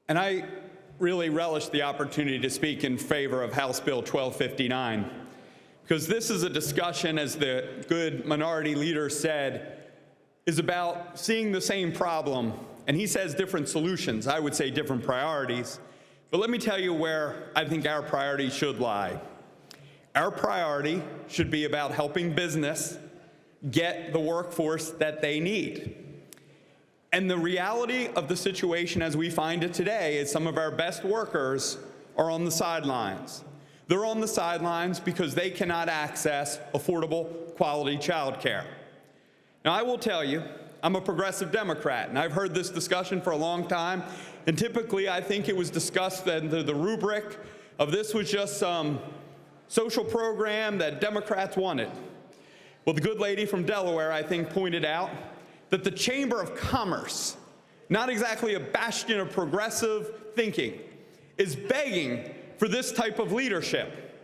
And I really relish the opportunity to speak in favor of House Bill 1259, because this is a discussion, as the good minority leader said, is about seeing the same problem. And he says different solutions. I would say different priorities. But let me tell you where I think our priority should lie. Our priority should be about helping business get the workforce that they need. And the reality of the situation as we find it today is some of our best workers are on the sidelines. They're on the sidelines because they cannot access affordable, quality child care. Now, I will tell you, I'm a progressive Democrat, and I've heard this discussion for a long time, and typically I think it was discussed under the rubric of this was just some social program that Democrats wanted. Well, the good lady from Delaware, I think, pointed out that the Chamber of Commerce, not exactly a bastion of progressive thinking, is begging for this type of leadership.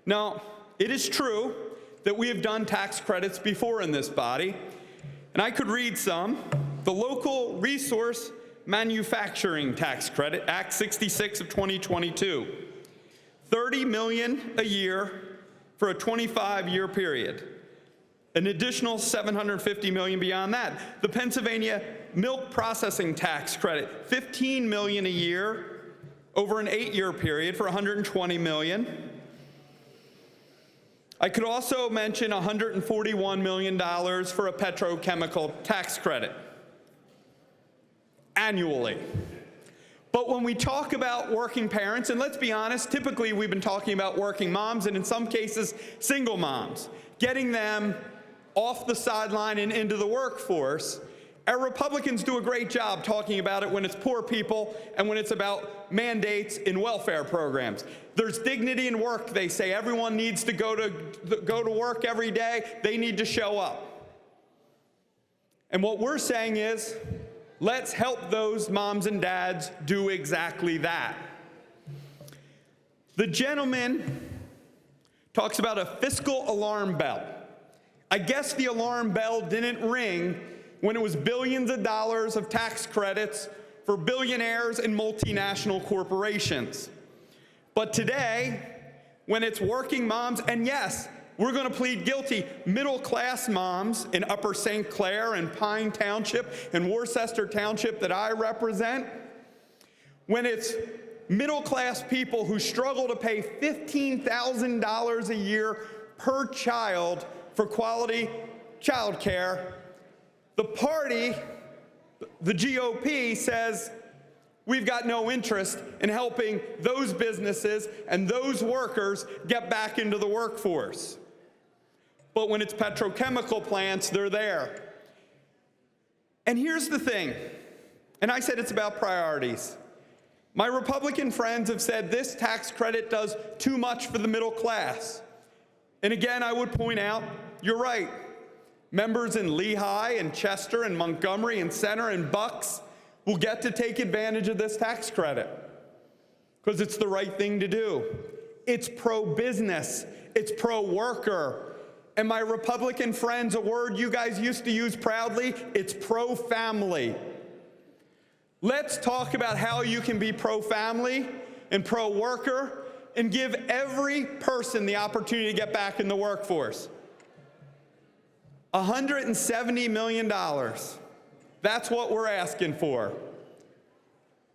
Now, it is true that we have done tax credits before in this body, and I could read some. The Local Resource Manufacturing Tax Credit, Act 66 of 2022, $30 million a year for a 25-year period. An additional $750 million beyond that. The Pennsylvania Milk Processing Tax Credit, $15 million a year over an 8-year period for $120 million. I could also mention $141 million for a petrochemical tax credit annually. But when we talk about working parents, and let's be honest, typically we've been talking about working moms and in some cases single moms, getting them off the sideline and into the workforce. Our Republicans do a great job talking about it when it's poor people and when it's about mandates in welfare programs. There's dignity in work, they say. Everyone needs to go to work every day. They need to show up. And what we're saying is, let's help those moms and dads do exactly that. The gentleman talks about a fiscal alarm bell. I guess the alarm bell didn't ring when it was billions of dollars of tax credits for billionaires and multinational corporations. But today, when it's working moms, and yes, we're going to plead guilty, middle-class moms in Upper St. Clair and Pine Township and Worcester Township that I represent, when it's middle-class people who struggle to pay $15,000 a year per child for quality child care, the party, the GOP, says we've got no interest in helping those businesses and those workers get back into the workforce. But when it's petrochemical plants, they're there. And here's the thing, and I said it's about priorities. My Republican friends have said this tax credit does too much for the middle class. And again, I would point out, you're right. Members in Lehigh and Chester and Montgomery and Center and Bucks will get to take advantage of this tax credit because it's the right thing to do. It's pro-business. It's pro-worker. And my Republican friends, a word you guys used to use proudly, it's pro-family. Let's talk about how you can be pro-family and pro-worker and give every person the opportunity to get back in the workforce. $170 million. That's what we're asking for.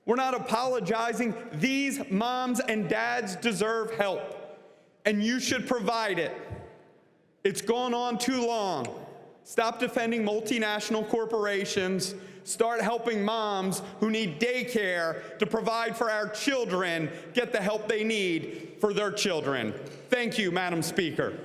We're not apologizing. These moms and dads deserve help, and you should provide it. It's gone on too long. Stop defending multinational corporations. Start helping moms who need daycare to provide for our children, get the help they need for their children. Thank you, Madam Speaker.